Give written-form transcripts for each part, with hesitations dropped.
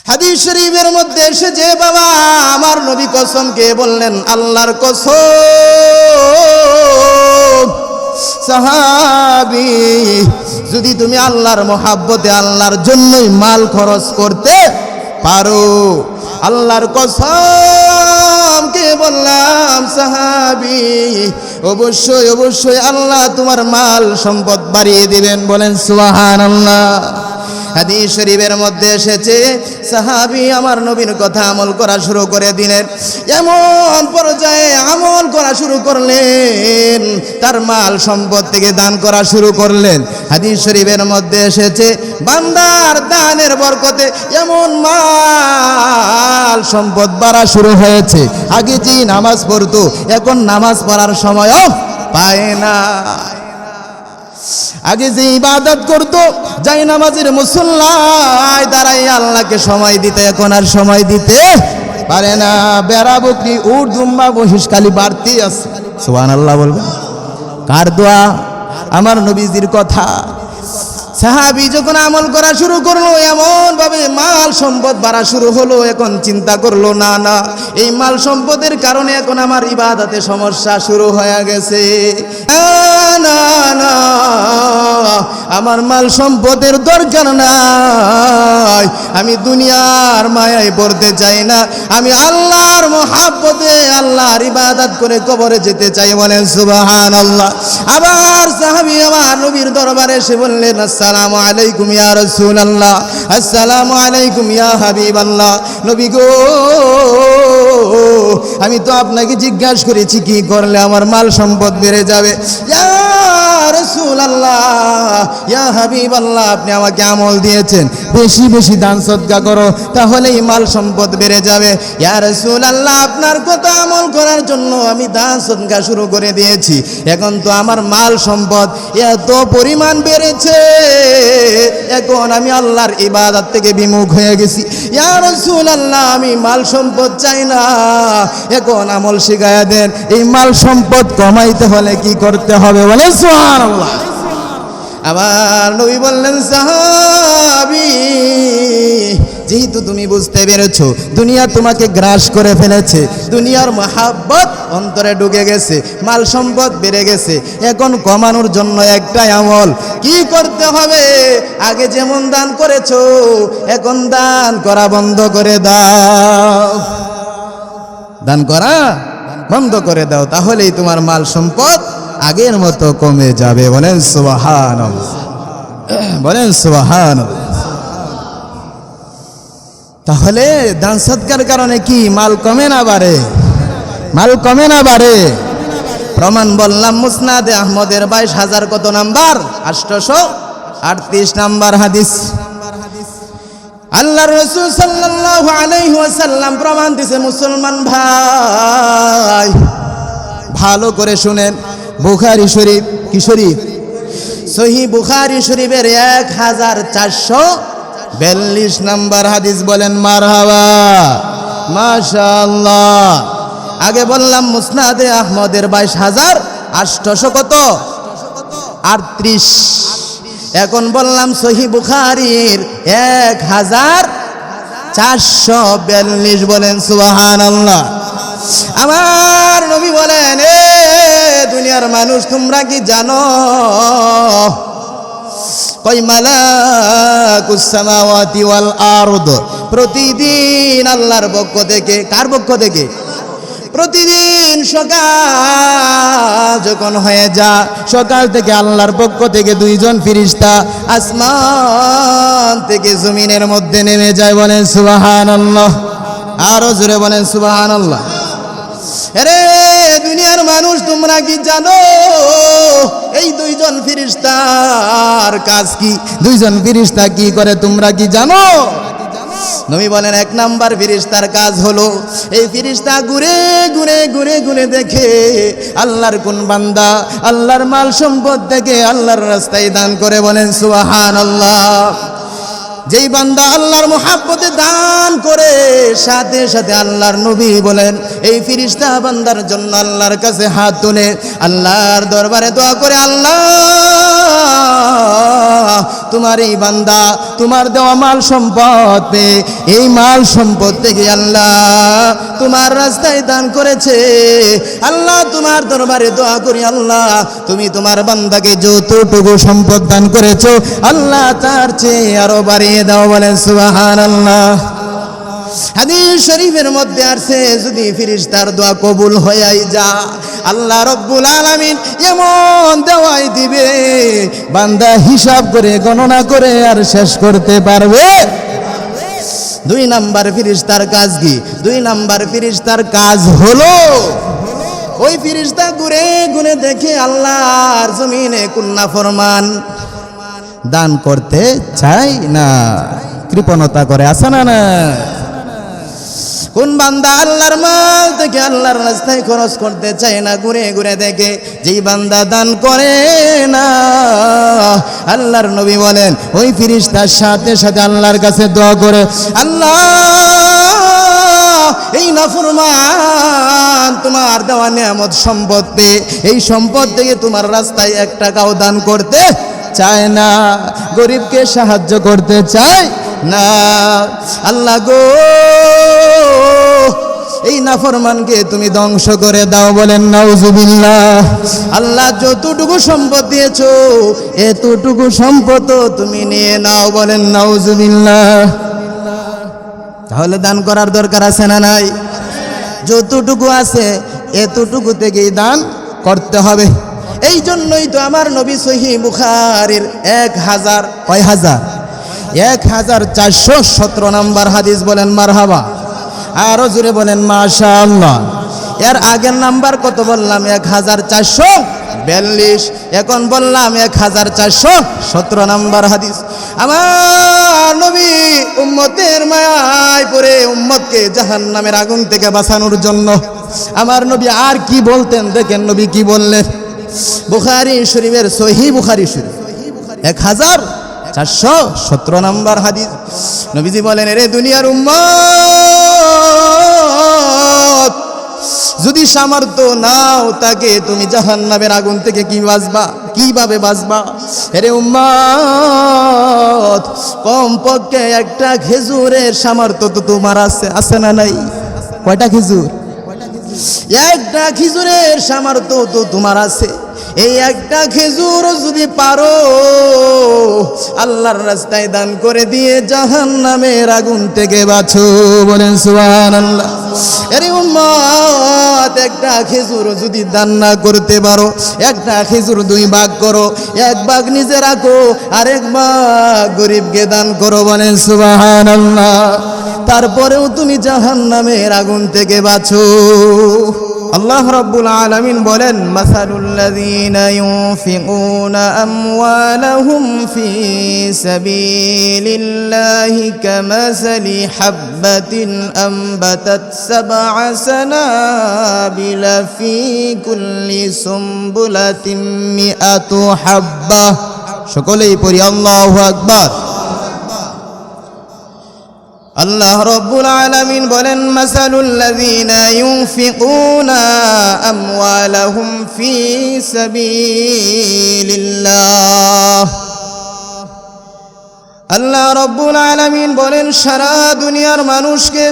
হাদিস শরীফের মধ্যে এসেছে, বাবা আমার নবী কসম কে বললেন, আল্লাহর কসম সাহাবী, যদি তুমি আল্লাহর মহাব্বতে আল্লাহর জন্যই মাল খরচ করতে পারো, আল্লাহর কসম কে বললাম সাহাবী, অবশ্যই অবশ্যই আল্লাহ তোমার মাল সম্পদ বাড়িয়ে দিবেন। বলেন সুবহানাল্লাহ। হাদিস শরীফের মধ্যে এসেছে, সাহাবী আমার নবীর কথা আমল করা শুরু করে দিলেন। এমন পর্যায়ে আমল করা শুরু করলেন, তার মাল সম্পদ থেকে দান করা শুরু করলেন। হাদিস শরীফের মধ্যে এসেছে, বান্দার দানের বরকতে এমন মাল সম্পদ বাড়া শুরু হয়েছে, আগে যে নামাজ পড়তো এখন নামাজ পড়ার সময়ও পায় না। আগে যে ইবাদত করতো, যাই নামাজের মুসল্লায় দাঁড়াই আল্লাহকে সময় দিতে, এখন আর সময় দিতে পারে না। বেড়া বকরি উট দুম্বা মহিষ খালি বাড়তি আছে। সুবহানাল্লাহ বলবেন। কার দোয়া? আমার নবীজির কথা। সাহাবী যখন আমল করা শুরু করলো, এমন ভাবে মাল সম্পদ বাড়া শুরু হলো, এখন চিন্তা করলো না না এই মাল সম্পদের কারণে এখন আমার ইবাদতে সমস্যা শুরু হয়ে গেছে। না না আমার মাল সম্পদের দরকার নাই, আমি দুনিয়ার মায়ায় পড়তে চাই না, আমি আল্লাহর মহাব্বতে আল্লাহর ইবাদত করে কবরে যেতে চাই। বলেন সুবহানাল্লাহ। আবার সাহাবী আমার নবীর দরবারে এসে বললেন, আসসালামু আলাইকুম ইয়া রাসূলুল্লাহ, আসসালামু আলাইকুম ইয়া হাবিবাল্লাহ। নবী গো, আমি তো আপনাকে জিজ্ঞাসা করেছি কি করলে আমার মাল সম্পদ বেড়ে যাবে। ইয়া রাসূলুল্লাহ, ইয়া হাবিবাল্লাহ, আপনি আমাকে আমল দিয়েছেন, বেশি বেশি দান সদকা করো, তাহলেই মাল সম্পদ বেড়ে যাবে। ইয়া রাসূলুল্লাহ, আপনার কথা আমল করার জন্য আমি দান সদকা শুরু করে দিয়েছি, এখন তো আমার মাল সম্পদ এত পরিমাণ বেড়েছে, এখন আমি আল্লাহর ইবাদত থেকে বিমুখ হয়ে গেছি। ইয়া রাসূলুল্লাহ, আমি মাল সম্পদ চাই না, এখন আমল শিখায়া দেন, এই মাল সম্পদ কমাইতে হলে কি করতে হবে? বলেন সুবহানাল্লাহ। আবার নবী বললেন, সাহাবী যেহেতু তুমি বুঝতে পেরেছো দুনিয়া তোমাকে গ্রাস করে ফেলেছে, দুনিয়ার মহাব্বত অন্তরে ঢুকে গেছে, মাল সম্পদ বেড়ে গেছে, এখন কমানোর জন্য একটাই আমল, কি করতে হবে? আগে যেমন দান করেছো এখন দান করা বন্ধ করে দাও, দান করা বন্ধ করে দাও, তাহলেই তোমার মাল সম্পদ আগের মতো কমে যাবে। বলেন সুবহানাল্লাহ, বলেন সুবহানাল্লাহ। তাহলে দান সদকার কারণে কি মাল কমে না বাড়ে? মাল কমে না বাড়ে? প্রমাণ বললাম, মুসনাদে আহমদের 22,000 কত নাম্বার? 838 নাম্বার হাদিস। আল্লাহর রাসূল সাল্লাল্লাহু আলাইহি ওয়াসাল্লাম প্রমাণ দিয়েছে। মুসলমান ভাই ভালো করে শুনেন, বুখারী শরীফ, কি শরীফ? সহিহ বুখারী শরীফের 1442 নাম্বার হাদিস। বলেন মারহাবা, মাশাআল্লাহ। আগে বললাম মুসনাদে আহমদের 22,800 কত? 38। এখন বললাম সহিহ বুখারীর 1442। বলেন সুবহানাল্লাহ। আমার নবী বলেন, এ দুনিয়ার মানুষ তোমরা কি জানো কই মালাকুস সামাওয়াতি ওয়াল আরদ প্রতিদিন আল্লাহর পক্ষ থেকে, কার পক্ষ থেকে? প্রতিদিন সকাল যখন হয়ে যা, সকাল থেকে আল্লাহর পক্ষ থেকে 2 জন ফেরেশতা আসমান থেকে জমিনের মধ্যে নেমে যায়। বলেন সুবহানাল্লাহ। আরো জোরে বলেন সুবহানাল্লাহ। আরে দুনিয়ার মানুষ তোমরা কি জানো এই 2 জন ফেরেশতার কাজ কি? 2 জন ফেরেশতা কি করে তোমরা কি জানো? নবী বলেন, 1 নাম্বার ফেরেশতার কাজ হলো, এই ফেরেশতা ঘুরে ঘুরে ঘুরে ঘুরে দেখে আল্লাহর কোন বান্দা আল্লাহর মাল সম্পদ থেকে আল্লাহর রাস্তায় দান করে। বলেন সুবহানাল্লাহ। যেই বান্দা আল্লাহর মহাব্বতে দান করে, সাথে সাথে আল্লাহর নবী বলেন এই ফেরেশতা বান্দার জন্য আল্লাহর কাছে হাত তুলে আল্লাহর দরবারে দোয়া করে, আল্লাহ তোমার এই বান্দা তোমার দেওয়া মাল সম্পদ পেয়ে এই মাল সম্পদ থেকে আল্লাহ তোমার রাস্তায় দান করেছে। আল্লাহ তোমার দরবারে দোয়া করি, আল্লাহ তুমি তোমার বান্দাকে যতটুকু সম্পদ দান করেছো আল্লাহ তার চেয়ে আরো বাড়িয়ে দাও। বলেন সুবহানাল্লাহ। হাদিস শরীফের মধ্যে আছে, যদি ফেরেশতার দোয়া কবুল হয়ে যায় আল্লাহ রব্বুল আলামিন এমন দেওয়াই দিবে বান্দা হিসাব করে গণনা করে আর শেষ করতে পারবে। 2 নাম্বার ফেরেশতার কাজ কি? 2 নাম্বার ফেরেশতার কাজ হলো ওই ফেরেশতা ঘুরে ঘুরে দেখে আল্লাহর জমিনে কোন নাফরমান দান করতে চায় না, কৃপণতা করে, আছে না না? কোন বান্দা আল্লাহর মাল থেকে আল্লাহর রাস্তায় খরচ করতে চায় না, ঘুরে ঘুরে দেখে। যেই বান্দা দান করে না আল্লাহর নবী বলেন ওই ফেরেশতার সাথে সাথে আল্লাহর কাছে দোয়া করে, আল্লাহ এই নাফরমান তোমার দেওয়া নিয়ামত সম্পদ পেয়ে এই সম্পদ থেকে তোমার রাস্তায় 1 টাকাও দান করতে চায় না, গরিবকে সাহায্য করতে চায় না। আল্লাহ গো এই নাফরমানকে তুমি ধ্বংস করে দাও। বলেন নাউজুবিল্লাহ। আল্লাহ যতটুকু সম্পদ দিয়েছো এতটুকু সম্পদ তুমি নিয়ে নাও। বলেন নাউজুবিল্লাহ। তাহলে দান করার দরকার আছে না নাই? যতটুকু আছে এতটুকু থেকেই দান করতে হবে। এই জন্যই তো আমার নবী সহিহ বুখারীর 1417 নম্বর হাদিস, বলেন মারহাবা, আরো জোরে বলেন মাশাআল্লাহ। এর আগের নাম্বার কত বললাম? 1442। এখন বললাম 1417 নম্বর হাদিস। আমার নবী উম্মতের মায়ায় পড়ে উম্মতকে জাহান্নামের আগুন থেকে বাঁচানোর জন্য আমার নবী আর কি বলতেন দেখেন নবী কি বললেন। বুখারী শরীফের সহিহ বুখারী শরীফ 1417 নম্বর হাদিস। নবীজি বলেন, রে দুনিয়ার উম্মত, যদি সামর্থ্য নাও তাকে তুমি জাহান্নামের আগুন থেকে কিভাবে বাঁচবা? রে উম্মত, কমপক্ষে 1টা খেজুরের সামর্থ্য তো তোমার আছে না নাই? কয়টা খেজুর? 1টা খেজুরের সামর্থ্য তো তোমার আছে। এই 1টা খেজুর যদি পারো আল্লাহর রাস্তায় দান করে দিয়ে জাহান্নামের আগুন থেকে বাঁচো। বলেন সুবহানাল্লাহ। আরে উম্মত, 1টা খেজুর যদি দান না করতে পারো, 1টা খেজুর 2 ভাগ করো, 1 ভাগ নিজে রাখো আর 1 ভাগ গরিবকে দান করো। বলেন সুবহানাল্লাহ। তারপরেও তুমি জাহান্নামের আগুন থেকে বাঁচো। আল্লাহ রাব্বুল আলামিন বলেন, মাসালুল্লাযীনা ইউনফিকুনা আমওয়ালাহুম ফী সাবিলিল্লাহি কামাসালি হাববাতিন আমবাতাত 7 সানাবিলা ফী কুল্লি সুমবুলাতিন মিআতু হাব্বা। সকলেই পড়ি আল্লাহু আকবার। আল্লাহ রাব্বুল আলামিন বলেন, মাসালুল্লাযীনা ইউনফিকুনা আমওয়ালাহুম ফী সাবিলিল্লাহ। আল্লাহ রাব্বুল আলামিন বলেন, সারা দুনিয়ার মানুষকে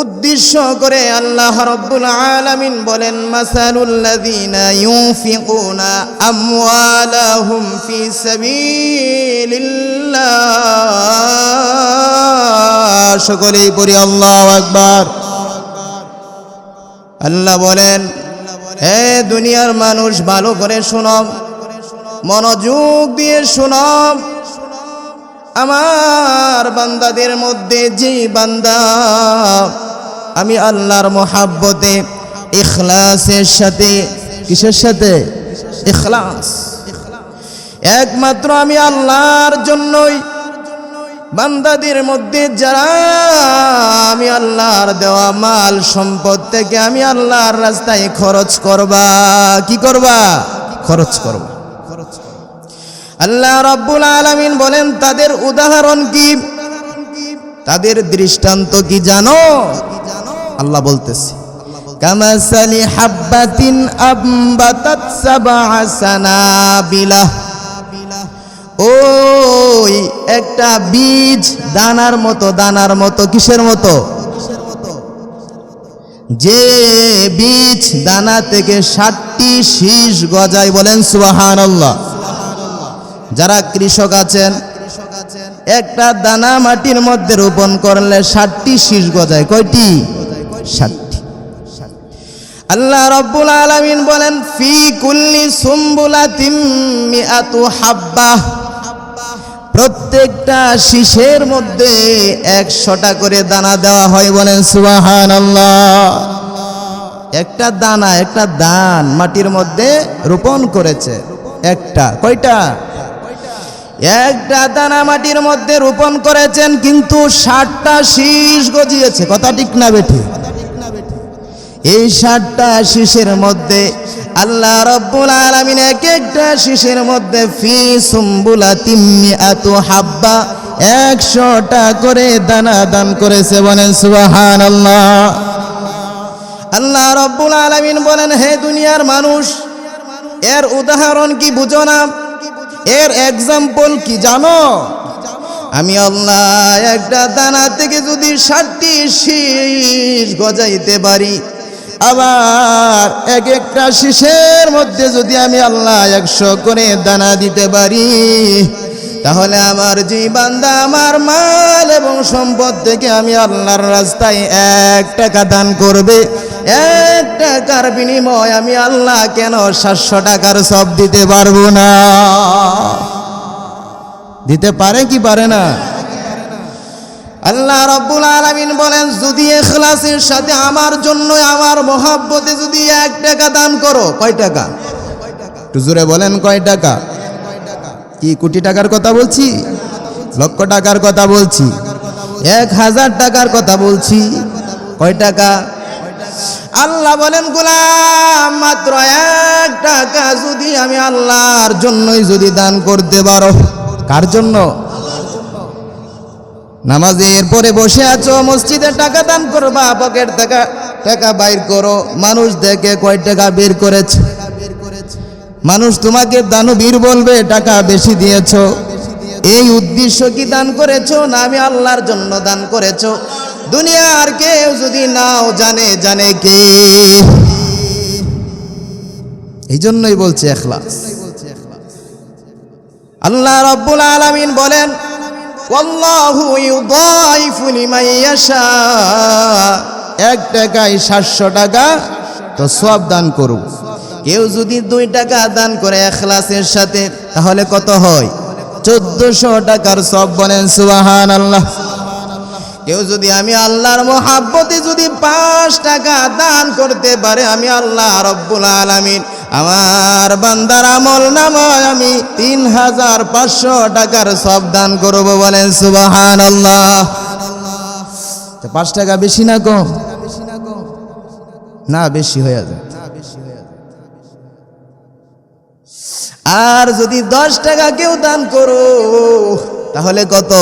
উদ্দেশ্য করে আল্লাহ রাব্বুল আলামিন বলেন, মাসালুল্লাযীনা ইউনফিকুনা আমওয়ালাহুম ফী সাবিলিল্লাহ। সকলেই পড়ি আল্লাহু আকবার। আল্লাহ বলেন, হে দুনিয়ার মানুষ ভালো করে শোনো, মনোযোগ দিয়ে শোনো। আমার বান্দাদের মধ্যে যে বান্দা আমি আল্লাহর মহাব্বতে ইখলাসের সাথে, কিসের সাথে? ইখলাস, একমাত্র আমি আল্লাহর জন্যই। বান্দাদের মধ্যে যারা আমি আল্লাহর দেওয়া মাল সম্পদ থেকে আমি আল্লাহর রাস্তায় খরচ করবা, কি করবা? খরচ করবা। আল্লাহ রাব্বুল আলামিন বলেন, তাদের উদাহরণ কি, তাদের দৃষ্টান্ত কি জানো? আল্লাহ বলতেছে, কামাসালি হাব্বাতিন আমবাতাত 7 সানাবিলা। ওই একটা বীজ দানার মতো কিসের মতো? যে বীজ দানা থেকে 60টি শীষ গজায়, বলেন সুবহানাল্লাহ। যারা কৃষক আছেন, একটা দানা মাটির মধ্যে রোপণ করলে 60টি শীষ গজায়। কয়টি? 60টি। আল্লাহ রাব্বুল আলামিন বলেন ফি কুল্লি সুম্বুলাতিম মিআতু হাব্বা, প্রত্যেকটা শীষের মধ্যে 100টা করে দানা দেওয়া হয়, বলেন সুবহানাল্লাহ। একটা দানা, একটা দান মাটির মধ্যে রোপণ করেছে, একটা কয়টা? একটা দানা মাটির মধ্যে রোপণ করেছেন, কিন্তু 60টা শীষ গজিয়েছে। কথা ঠিক না বেঠি? এই 60টা শীষের মধ্যে আল্লাহ রাব্বুল আলামিন এক একটা শীষের মধ্যে ফি সুম্বুলাতিম মিআতু হাব্বা 100টা করে দানা দান করেছে, বলেন সুবহানাল্লাহ। আল্লাহ রাব্বুল আলামিন বলেন, হে দুনিয়ার মানুষ, এর উদাহরণ কি বুঝো না? এর এক্সাম্পল কি জানো? আমি আল্লাহ একটা দানা থেকে যদি 60টি শীষ গজাইতে পারি, আবার এক একটা শীষের মধ্যে যদি আমি আল্লাহ 100 করে দানা দিতে পারি, তাহলে আমার যে বান্দা আমার মাল এবং সম্পদ থেকে আমি আল্লাহর রাস্তায় 1 টাকা দান করবে, 1 টাকার বিনিময় আমি আল্লাহ কেন 700 টাকার সব দিতে পারবো না? দিতে পারে কি পারে না? আল্লাহ রাব্বুল আলামিন বলেন, যদি ইখলাসের সাথে আমার জন্য, আমার মহব্বতে যদি 1 টাকা দান করো, কয় টাকা? একটু জোরে বলেন, কয় টাকা? কি কোটি টাকার কথা বলছি? লক্ষ টাকার কথা বলছি? 1000 টাকার কথা বলছি? কয় টাকা? আল্লাহ বলেন, গোলাম মাত্র 1 টাকা যদি আমি আল্লাহর জন্যই যদি দান করতে পারো। কার জন্য? নামাজের পরে বসে আছো, মসজিদে টাকা দান করবা, পকেট থেকে টাকা বাইর করো, মানুষ দেখে কয় টাকা বের করেছে। মানুষ তোমাকে দানবীর বলবে, টাকা বেশি দিয়েছো। এই উদ্দেশ্য কি দান করেছো, না আমি আল্লাহর জন্য দান করেছো? দুনিয়ার কেউ যদি নাও জানে, জানে কে? এই জন্যই বলছে ইখলাস। আল্লাহ রাব্বুল আলামিন বলেন, ওয়াল্লাহু ইউদাইফু লিমান ইয়াশা, 1 টাকায় 700 টাকা তো সওয়াব দান করুন। কেউ যদি 2 টাকা দান করে ইখলাসের সাথে, তাহলে কত হয়? 1400 টাকার সওয়াব, বলেন সুবহানাল্লাহ। কেউ যদি আমি আল্লাহর মহব্বতে যদি 5 টাকা দান করতে পারে, আমি আল্লাহ রাব্বুল আলামিন আমার বান্দার আমল নামায় আমি 3500 টাকার সওয়াব দান করব, বলেন সুবহানাল্লাহ। 5 টাকা বেশি না কম? না, বেশি হয়ে যায়। আর যদি 10 টাকা কেউ দান করো, তাহলে কত?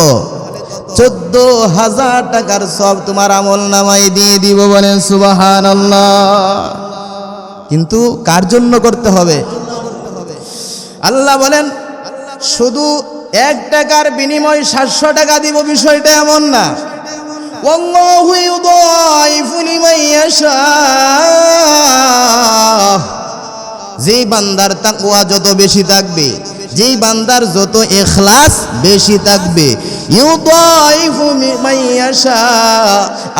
14000 টাকার সওয়াব তোমার আমল নামায় দিয়ে দিব, বলেন সুবহানাল্লাহ। কিন্তু কার জন্য করতে হবে? আল্লাহ বলেন, শুধু 1 টাকার বিনিময়ে 700 টাকা দিব, বিষয়টা এমন না। ওয়াল্লাহু ইউদাইফু লিমান ইয়াশা, যেই বান্দার তাকওয়া যত বেশি থাকবে, যেই বান্দার যত ইখলাস বেশি থাকবে, ইউদাইফু লিমান ইয়াশা,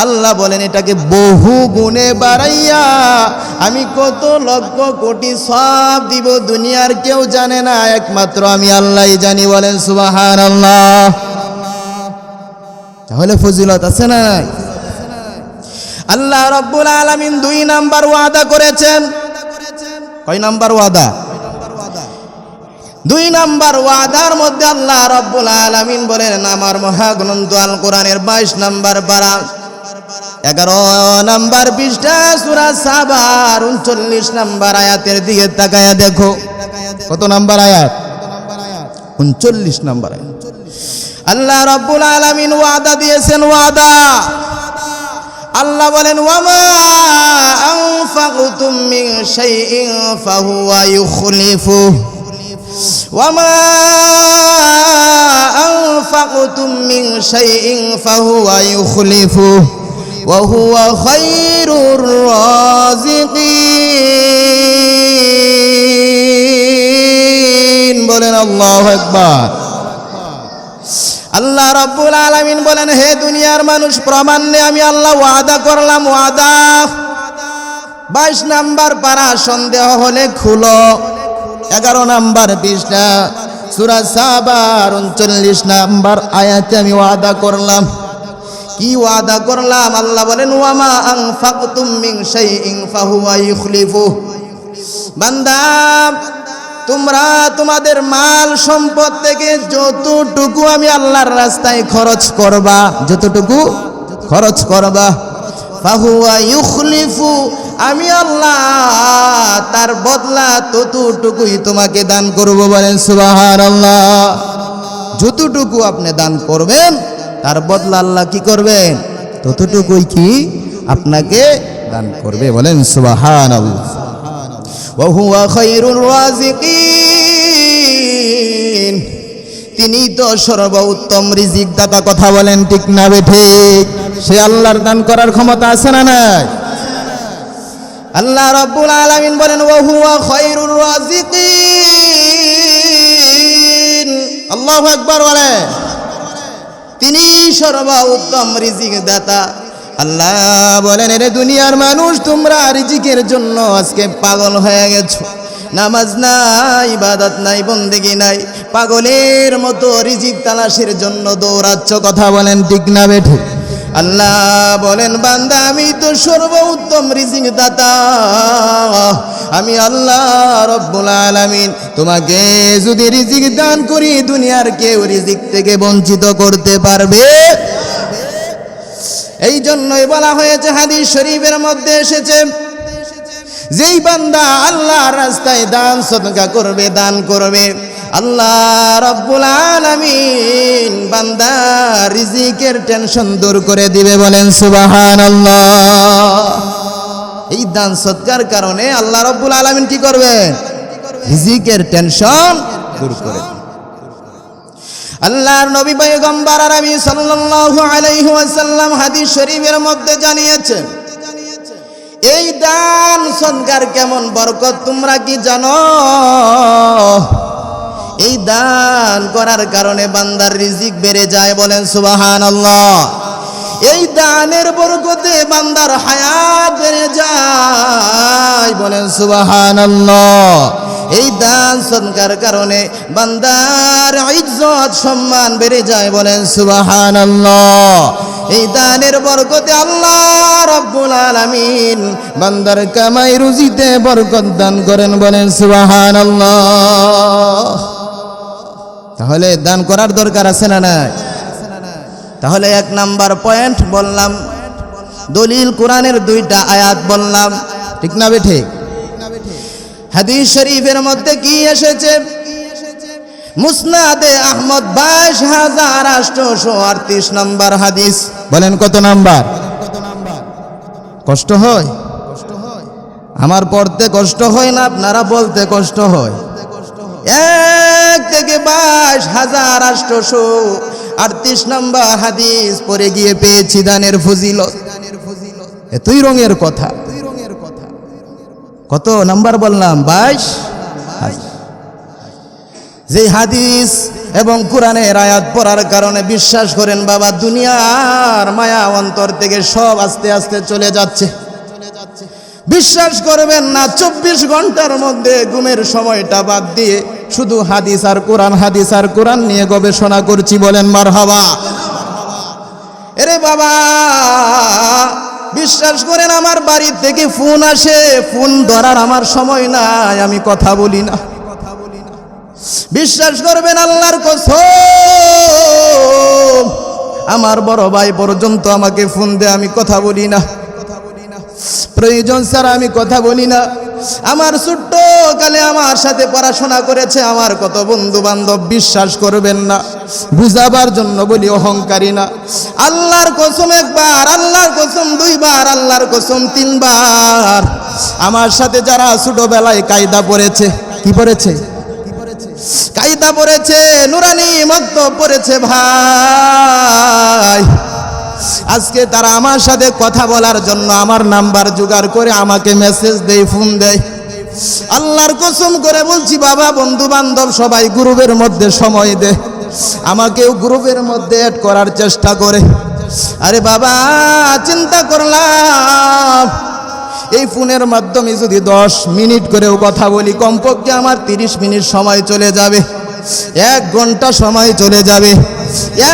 আল্লাহ বলেন এটাকে বহু গুণে বাড়াইয়া আমি কত লক্ষ কোটি সওয়াব দিব, দুনিয়ার কেউ জানে না, একমাত্র আমি আল্লাহই জানি, বলেন সুবহানাল্লাহ। তাহলে ফজিলত আছে না? আল্লাহ রাব্বুল আলামিন 2 নাম্বার ওয়াদা করেছেন। কয় নাম্বার ওয়াদা? 2 নাম্বার ওয়াদার মধ্যে আল্লাহ রাব্বুল আলামিন বলেন, আমার মহাগ্রন্থ আল কোরআনের 22 নাম্বার পারা 11 নাম্বার পৃষ্ঠা সূরা সাবার 39 নাম্বার আয়াতের দিকে তাকায়া দেখো। কত নাম্বার আয়াত? 39 নাম্বার আয়াত। আল্লাহ রাব্বুল আলামিন ওয়াদা দিয়েছেন, ওয়াদা। আল্লাহ বলেন, ওয়ামা আনফাকতুম মিন শাইইন ফাহুয়া ইউখলিফু ওয়ামা আনফাকতুম মিন শাইইন ফাহুয়া ইউখলিফুহু ওয়া হুয়া খায়রুর রাযিকিন। বলেন আল্লাহু আকবার। আল্লাহ রাব্বুল আলামিন বলেন, হে দুনিয়ার মানুষ, প্রমাণ নে আমি আল্লাহ ওয়াদা করলাম, ওয়াদা। 22 নাম্বার পারা, সন্দেহ হলে খুলো। 11 নাম্বার পৃষ্ঠা সূরা সাবার 39 নাম্বার আয়াতে আমি ওয়াদা করলাম। কি ওয়াদা করলাম? আল্লাহ বলেন, ওয়ামা আনফাকতুম মিন শাইইন ফাহুয়া ইউখলিফুহু। বান্দা, তোমরা তোমাদের মাল সম্পদ থেকে যতটুকু আমি আল্লাহর রাস্তায় খরচ করবা, যতটুকু খরচ করবা, ফাহুয়া ইউখলিফু, আমি আল্লাহ তার বদলা ততটুকুই তোমাকে দান করব। বলেন সুবহানাল্লাহ। যতটুকু আপনি দান করবেন তার বদলা আল্লাহ কি করবেন? ততটুকুই কি আপনাকে দান করবে। বলেন সুবহানাল্লাহ। ওয়া হুয়া খায়রুর রাযিকিন, তিনি তো সর্বোত্তম রিজিক দাতা। কথা বলেন ঠিক না ঠিক? সে আল্লাহর দান করার ক্ষমতা আছে না নাই? আল্লাহ রাব্বুল আলামিন বলেন, ওয়া হুয়া খায়রুর রাযিকিন। আল্লাহু আকবার বলে, তিনি সর্বোত্তম রিজিক দাতা। আল্লাহ বলেন, রে দুনিয়ার মানুষ, তোমরা রিজিকের জন্য আজকে পাগল হয়ে গেছো। নামাজ নাই, ইবাদত নাই, বন্দেগি নাই, পাগলের মতো রিজিক তালাশের জন্য দৌড়াচ্ছ। কথা বলেন ঠিক না বেঠে? আল্লাহ বলেন, বান্দা, আমি তো সর্বোত্তম রিজিক দাতা। আমি আল্লাহ রব্বুল আলামিন তোমাকে যদি রিজিক দান করি, দুনিয়ার কেউ রিজিক থেকে বঞ্চিত করতে পারবে? এই জন্যই বলা হয়েছে, হাদিস শরীফের মধ্যে এসেছে, যেই বান্দা আল্লাহর রাস্তায় দান সদকা করবে, দান করবে, আল্লাহ রাব্বুল আলামিন বান্দার রিজিকের টেনশন দূর করে দিবে। বলেন সুবহানাল্লাহ। এই দান সদকার কারণে আল্লাহ রাব্বুল আলামিন কি করবেন? রিজিকের টেনশন দূর করে দিবেন। আল্লাহর নবী পয়গম্বর আরবি সাল্লাল্লাহু আলাইহি ওয়াসাল্লাম হাদিস শরীফের মধ্যে জানিয়েছেন, এই দান সদকার কেমন বরকত তোমরা কি জানো? এই দান করার কারণে বান্দার রিজিক বেড়ে যায়। বলেন সুবহানাল্লাহ। এই দানের বরকতে বান্দার হায়াত বেড়ে যায়। বলেন সুবহানাল্লাহ। এই দান সদকার কারণে বান্দার ইজ্জত সম্মান বেড়ে যায়। বলেন সুবহানাল্লাহ। এই দানের বরকতে আল্লাহ রাব্বুল আলামিন বান্দার কামাই রুজিতে বরকত দান করেন। বলেন সুবহানাল্লাহ। তাহলে দান করার দরকার আছে না নাই? তাহলে 1 নাম্বার পয়েন্ট বললাম, দলিল কোরআনের 2টা আয়াত বললাম, ঠিক না বেঠে? হাদিস শরীফের মধ্যে কি এসেছে? মুসনাদে আহমদ 22,838 নাম্বার হাদিস। বলেন কত নাম্বার? কষ্ট হয়? আমার পড়তে কষ্ট হয় না, আপনারা বলতে কষ্ট হয়। 1 থেকে 22,838 নাম্বার হাদিস পড়ে গিয়ে পেয়েছি দানের ফজিলত। এতই রঙের কথা। কত নাম্বার বললাম? 22। যে হাদিস এবং কোরআনের আয়াত পড়ার কারণে বিশ্বাস করেন বাবা, দুনিয়ার মায়া অন্তর থেকে সব আস্তে আস্তে চলে যাচ্ছে। বিশ্বাস করবেন না, 24 ঘন্টার মধ্যে ঘুমের সময়টা বাদ দিয়ে শুধু হাদিস আর কোরআন, হাদিস আর কোরআন নিয়ে গবেষণা করছি। বলেন মারহাবা। এরে বাবা, বিশ্বাস করেন আমার বাড়ি থেকে ফোন আসে, ফোন ধরার আমার সময় নাই, আমি কথা বলি না। বিশ্বাস করবেন আল্লাহর কসম, আমার বড় ভাই পর্যন্ত আমাকে ফোন দেয়, আমি কথা বলি না। প্রয়োজন ছাড়া আমি কথা বলি না। আমার ছোট্ট কালে আমার সাথে পড়াশোনা করেছে আমার কত বন্ধু বান্ধব, বিশ্বাস করবেন না, বুঝাবার জন্য বলি অহংকারী না। আল্লাহর কসম 1 বার, আল্লাহর কসম 2 বার, আল্লাহর কসম 3 বার। আমার সাথে যারা ছোটবেলায় কায়দা পড়েছে, কি পড়েছে? কায়দা পড়েছে, নুরানি মক্তব পড়েছে ভাই। আজকে তারা আমার সাথে কথা বলার জন্য আমার নাম্বার জোগাড় করে আমাকে মেসেজ দেয়, ফোন দেয়। আল্লাহর কসম করে বলছি বাবা, বন্ধু বান্ধব সবাই গ্রুপের মধ্যে সময় দেয়, আমাকেও গ্রুপের মধ্যে অ্যাড করার চেষ্টা করে। আরে বাবা, চিন্তা করলাম এই ফোনের মাধ্যমে যদি 10 মিনিট করেও কথা বলি, কমপক্ষে আমার 30 মিনিট সময় চলে যাবে, 1 ঘন্টা সময় চলে যাবে।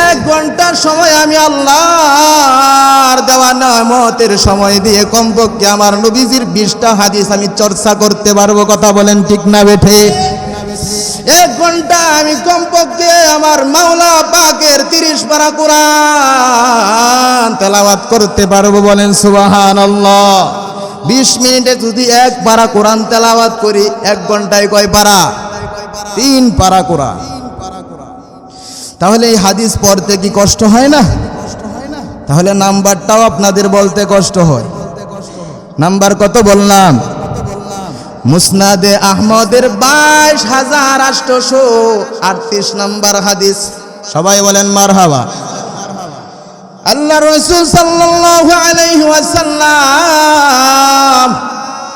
1 ঘন্টার সময় আমি আল্লাহর দেওয়া নেয়ামতের সময় দিয়ে কমপক্ষে আমার নবীজির 20টা হাদিস আমি চর্চা করতে পারবো। কথা বলেন ঠিক না বেঠে? 1 ঘন্টা আমি কমপক্ষে আমার মাওলা পাকের 30 পারা কোরআন তেলাওয়াত করতে পারবো। বলেন সুবহানাল্লাহ। 20 মিনিটে যদি 1 পারা কোরআন তেলাওয়াত করি, 1 ঘন্টায় কয় পারা? 3 পারা কোরআন। তাহলে এই হাদিস পড়তে কি কষ্ট হয় না? তাহলে নাম্বারটাও আপনাদের বলতে কষ্ট হয়। নাম্বার কত বললাম? মুসনাদে আহমদের 22,838 নাম্বার হাদিস। সবাই বলেন মারহাবা। আল্লাহ রাসূল সাল্লাল্লাহু আলাইহি ওয়াসাল্লাম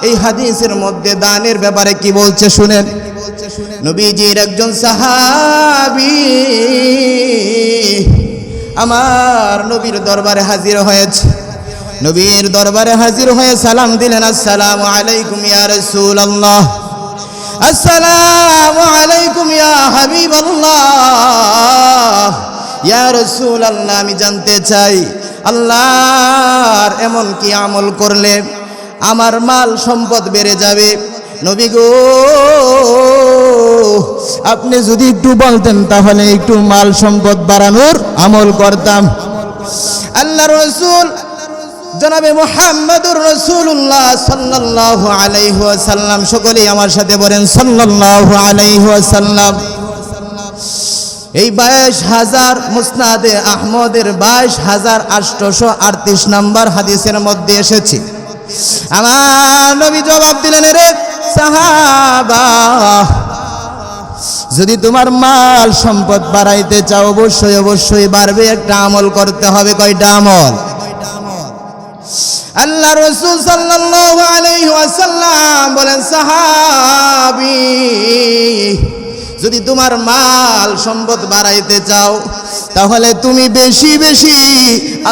এই হাদিসের মধ্যে দানের ব্যাপারে কি বলছে শুনেন। নবীজির একজন সাহাবী আমার নবীর দরবারে হাজির হয়েছে। নবীর দরবারে হাজির হয়ে সালাম দিলেন, আসসালামু আলাইকুম ইয়া রাসূলুল্লাহ, আসসালামু আলাইকুম ইয়া হাবিবাল্লাহ। ইয়া রাসূলুল্লাহ, আমি জানতে চাই আল্লাহর এমন কি আমল করলে আমার মাল সম্পদ বেড়ে যাবে? নবী গো, আপনি যদি একটু বলতেন তাহলে একটু মাল সম্পদ বাড়ানোর আমল করতাম। আল্লাহর রাসূল জনাবে মুহাম্মদুর রাসূলুল্লাহ সাল্লাল্লাহু আলাইহি ওয়াসাল্লাম, সকলেই আমার সাথে বলেন সাল্লাল্লাহু আলাইহি ওয়াসাল্লাম, এই 22,000 মুসনাদে আহমদের 22,838 নাম্বার হাদিসের মধ্যে এসেছে। আমার নবী জবাব দিলেন, রে সাহাবা, যদি তোমার মাল সম্পদ বাড়াইতে চাও অবশ্যই অবশ্যই বাড়বে, একটা আমল করতে হবে। কয়টা আমল? আল্লাহ রাসূল সাল্লাল্লাহু আলাইহি ওয়াসাল্লাম বলেন, সাহাবী, যদি তোমার মাল সম্পদ বাড়াইতে চাও তাহলে তুমি বেশি বেশি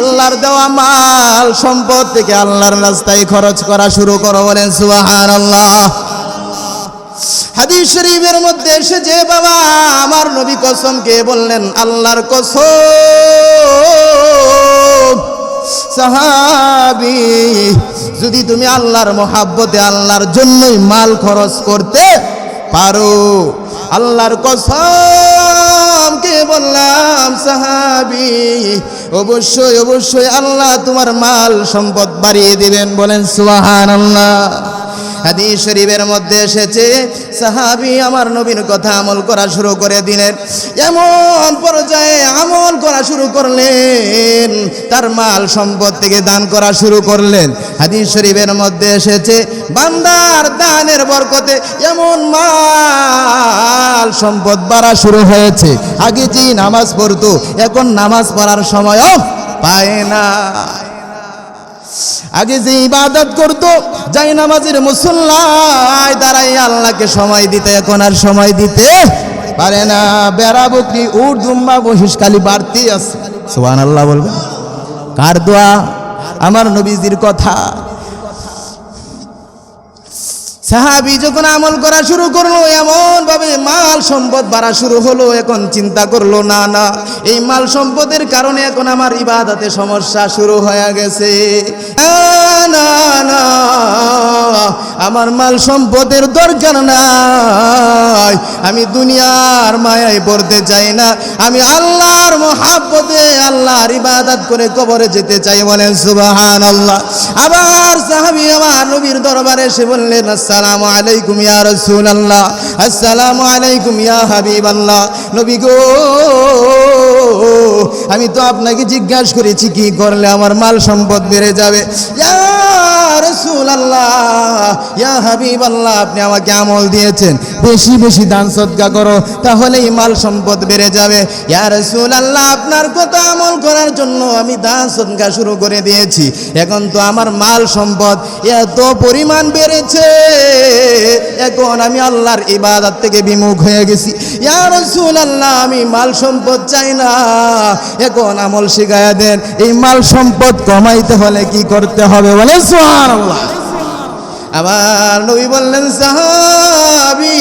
আল্লাহর দেওয়া মাল সম্পদ থেকে আল্লাহর রাস্তায় খরচ করা শুরু করো। বলেন সুবহানাল্লাহ। হাদিস শরীফের মধ্যে এসেছে বাবা, আমার নবী কসম কে বললেন, আল্লাহর কসম, সাহাবী, যদি তুমি আল্লাহর মহাব্বতে আল্লাহর জন্যই মাল খরচ করতে পারো, আল্লাহর কসম কে বললাম সাহাবী, অবশ্যই অবশ্যই আল্লাহ তোমার মাল সম্পদ বাড়িয়ে দিবেন। বলেন সুবহানাল্লাহ। হাদিস শরীফের মধ্যে এসেছে, সাহাবী আমার নবীর কথা আমল করা শুরু করে দিলেন। এমন পর্যায়ে আমল করা শুরু করলেন, তার মাল সম্পদ থেকে দান করা শুরু করলেন। হাদিস শরীফের মধ্যে এসেছে, বান্দার দানের বরকতে এমন মাল সম্পদ বাড়া শুরু হয়েছে, আগে যে নামাজ পড়তো এখন নামাজ পড়ার সময়ও পায় না। আগে যে ইবাদত করতো, যাই নামাজের মুসল্লায় দাঁড়াই আল্লাহকে সময় দিতে, এখন আর সময় দিতে পারে না। বেড়া বকরি উট দুম্বা মহিষ খালি বাড়তি আছে। সুবহানাল্লাহ বলবেন। কার দোয়া? আমার নবীজির কথা। সাহাবী যখন আমল করা শুরু করলো, এমন ভাবে মাল সম্পদ বাড়া শুরু হলো, এখন চিন্তা করলো, না না, এই মাল সম্পদের কারণে এখন আমার ইবাদতে সমস্যা শুরু হয়ে গেছে। না না, আমার মাল সম্পদের দরকার নাই, আমি দুনিয়ার মায়ায় পড়তে চাই না, আমি আল্লাহর মহাব্বতে আল্লাহর ইবাদত করে কবরে যেতে চাই। বলেন সুবহানাল্লাহ। আবার সাহাবী আমার নবীর দরবারে এসে বললেন, আসসালামু আলাইকুম ইয়া রাসূলুল্লাহ, আসসালামু আলাইকুম ইয়া হাবিবাল্লাহ। নবী গো, আমি তো আপনাকে জিজ্ঞাসা করেছি কি করলে আমার মাল সম্পদ বেড়ে যাবে। ইয়া রাসূল রাসূলুল্লাহ ইয়া হাবিবাল্লাহ আপনি আমাকে আমল দিয়েছেন বেশি বেশি দান সদকা করো তাহলেই মাল সম্পদ বেড়ে যাবে। ইয়া রাসূলুল্লাহ আপনার কথা আমল করার জন্য আমি দান সদকা শুরু করে দিয়েছি, এখন তো আমার মাল সম্পদ এত পরিমাণ বেড়েছে, এখন আমি আল্লাহর ইবাদত থেকে বিমুখ হয়ে গেছি। ইয়া রাসূলুল্লাহ আমি মাল সম্পদ চাই না, এখন আমল শিখায়া দেন। এই মাল সম্পদ কমাইতে হলে কি করতে হবে বলেন সুবহানাল্লাহ। আমার নবী বললেন সাহাবী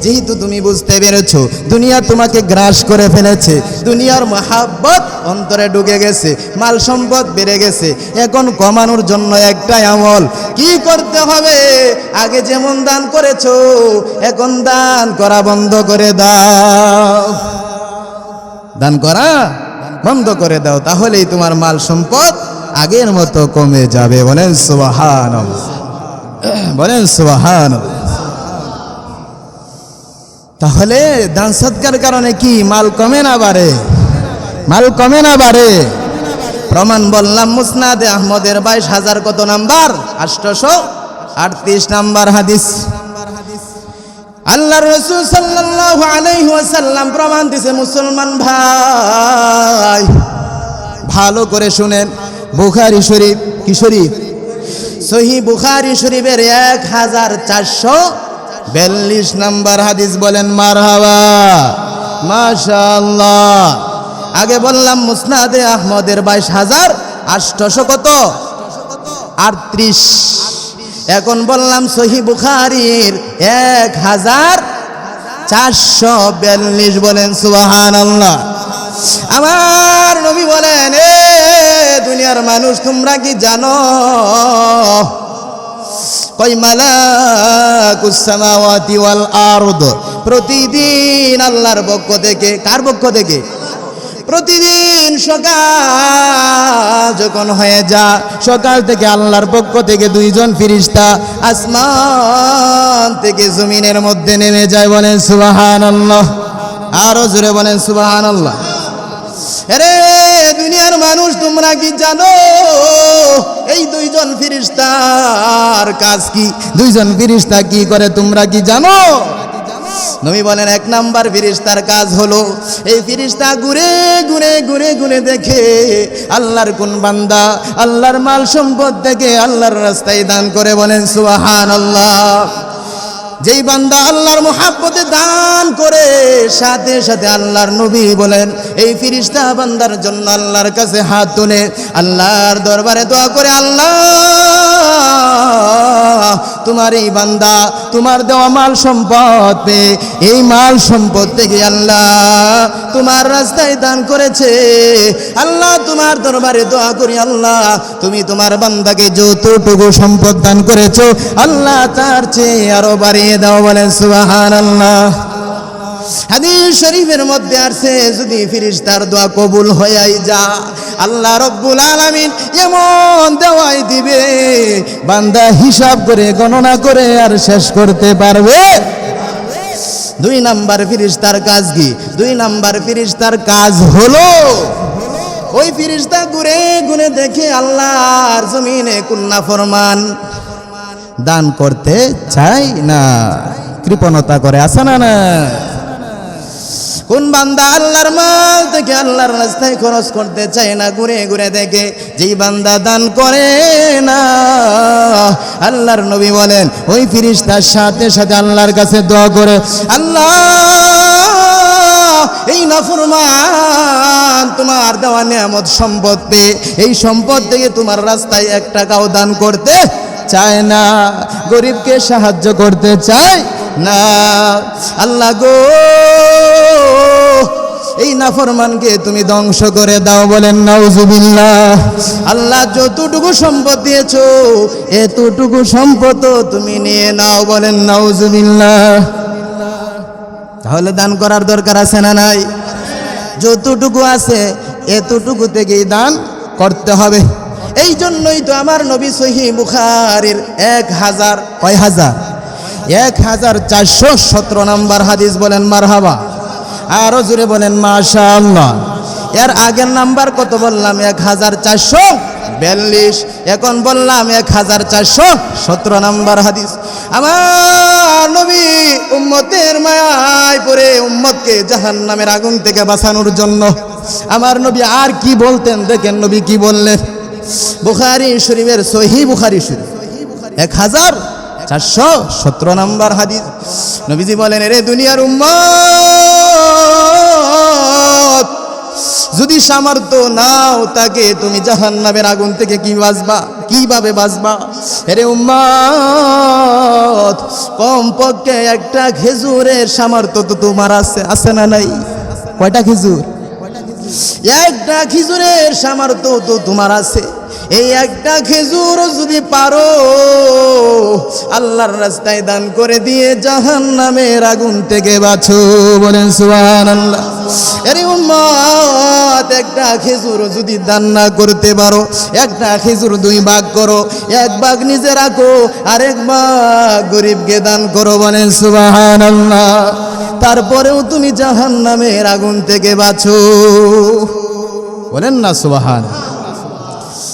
যেহেতু তুমি বুঝতে পেরেছো দুনিয়া তোমাকে গ্রাস করে ফেলেছে, দুনিয়ার মহাব্বত অন্তরে ঢুকে গেছে, মাল সম্পদ বেড়ে গেছে, এখন কমানোর জন্য একটাই আমল, কি করতে হবে? আগে যেমন দান করেছো এখন দান করা বন্ধ করে দাও, দান করা বন্ধ করে দাও, তাহলেই তোমার মাল সম্পদ আগের মতো কমে যাবে। বলেন সুবহানাল্লাহ, বলেন সুবহানাল্লাহ। তাহলে দান সদকার কারণে কি মাল কমে না বাড়ে? মাল কমে না বাড়ে? প্রমাণ বললাম মুসনাদে আহমদের 22,000 কত নাম্বার? 838 নাম্বার হাদিস। আল্লাহর রাসূল সাল্লাল্লাহু আলাইহি ওয়াসাল্লাম প্রমাণ দিয়েছে। মুসলমান ভাই ভালো করে শুনেন, বুখারী শরীফ, কি শরীফ? সহিহ বুখারী শরীফের 1442 নাম্বার হাদিস। বলেন মারহাবা, মাশাআল্লাহ। আগে বললাম মুসনাদে আহমদের 22,800 কত? 38। এখন বললাম সহিহ বুখারীর 1442। বলেন সুবহানাল্লাহ। আমার নবী বলেন এ দুনিয়ার মানুষ তোমরা কি জানো কয় মালাকুস সামাওয়াতি ওয়াল আরদ প্রতিদিন আল্লাহর পক্ষ থেকে, কার পক্ষ থেকে? প্রতিদিন সকাল যখন হয়ে যা সকাল থেকে আল্লাহর পক্ষ থেকে 2 জন ফেরেশতা আসমান থেকে জমিনের মধ্যে নেমে যায়। বলেন সুবহানাল্লাহ, আরো জোরে বলেন সুবহানাল্লাহ। আরে দুনিয়ার মানুষ তোমরা কি জানো এই 2 জন ফেরেশতার কাজ কি? 2 জন ফেরেশতা কি করে তোমরা কি জানো? নবী বলেন 1 নাম্বার ফেরেশতার কাজ হলো এই ফেরেশতা ঘুরে ঘুরে ঘুরে ঘুরে দেখে আল্লাহর কোন বান্দা আল্লাহর মাল সম্পদ থেকে আল্লাহর রাস্তায় দান করে। বলেন সুবহানাল্লাহ। যেই বান্দা আল্লাহর মহব্বতে দান করে সাথে সাথে আল্লাহর নবী বলেন এই ফেরেশতা বান্দার জন্য আল্লাহর কাছে হাত তুলে আল্লাহর দরবারে দোয়া করে, আল্লাহ তোমার এই বান্দা তোমার দেওয়া মাল সম্পদ পেয়ে এই মাল সম্পদ থেকে আল্লাহ তোমার রাস্তায় দান করেছে, আল্লাহ তোমার দরবারে দোয়া করি আল্লাহ তুমি তোমার বান্দাকে যতটুকু সম্পদ দান করেছো আল্লাহ তার চেয়ে আরো বাড়িয়ে দাও। বলেন সুবহানাল্লাহ। হাদিস শরীফের মধ্যে আছে যদি ফেরেশতার দোয়া কবুল হয়েই যা আল্লাহ রব্বুল আলামিন এমন দেওয়াই দিবে বান্দা হিসাব করে গণনা করে আর শেষ করতে পারবে। 2 নাম্বার ফেরেশতার কাজ কি? 2 নাম্বার ফেরেশতার কাজ হলো ওই ফেরেশতা ঘুরে ঘুরে দেখে আল্লাহর জমিনে কোন নাফরমান দান করতে চাই না, কৃপণতা করে, আছে না না? কোন বান্দা আল্লাহর মাল থেকে আল্লাহর রাস্তায় খরচ করতে চায় না, ঘুরে ঘুরে দেখে যেই বান্দা দান করে না আল্লাহর নবী বলেন ওই ফেরেশতার সাথে সাথে আল্লাহর কাছে দোয়া করে, আল্লাহ এই নাফরমান তোমার দেওয়া নিয়ামত সম্পদ পেয়ে এই সম্পদ থেকে তোমার রাস্তায় 1 টাকাও দান করতে চায় না, গরিবকে সাহায্য করতে চায় না, আল্লাহ গো এই নাফরমানকে তুমি ধ্বংস করে দাও। বলেন নাউজুবিল্লাহ। আল্লাহ যতটুকু সম্পদ দিয়েছো এতটুকু সম্পদ তুমি নিয়ে নাও। বলেন নাউজুবিল্লাহ। তাহলে দান করার দরকার আছে না নাই? যতটুকু আছে এতটুকু থেকেই দান করতে হবে। এই জন্যই তো আমার নবী সহিহ বুখারীর 1417 নাম্বার হাদিস। বলেন মারহাবা, আরো জোরে বলেন মাশাআল্লাহ। এর আগের নাম্বার কত বললাম? 1442। 42, এখন বললাম 1417 নম্বর হাদিস। আমার নবী উম্মতের মায়ায় পড়ে উম্মতকে জাহান্নামের আগুন থেকে বাঁচানোর জন্য আমার নবী আর কি বলতেন, দেখেন নবী কি বললেন। বুখারী শরীফের সহিহ বুখারী শরীফ 1417 নম্বর হাদিস। নবীজি বলেন, রে দুনিয়ার উম্মত, যদি সামর্থ্য নাও তাকে তুমি জাহান্নামের আগুন থেকে কি বাঁচবা, কিভাবে বাঁচবা? রে উম্মত, কমপক্ষে একটা খেজুরের সামর্থ্য তো তোমার আছে না নাই? কয়টা খেজুর? একটা খেজুরের সামর্থ্য তো তোমার আছে। এই একটা খেজুর যদি পারো আল্লাহর রাস্তায় দান করে দিয়ে জাহান্নামের আগুন থেকে বাঁচো, বলেন সুবহানাল্লাহ। আরে উম্মত, একটা খেজুর যদি দান না করতে পারো, একটা খেজুর 2 ভাগ করো, 1 ভাগ নিজে রাখো, আরেক ভাগ গরিবকে দান করো, বলেন সুবহানাল্লাহ। তারপরেও তুমি জাহান্নামের আগুন থেকে বাঁচো, বলেন না সুবহানাল্লাহ।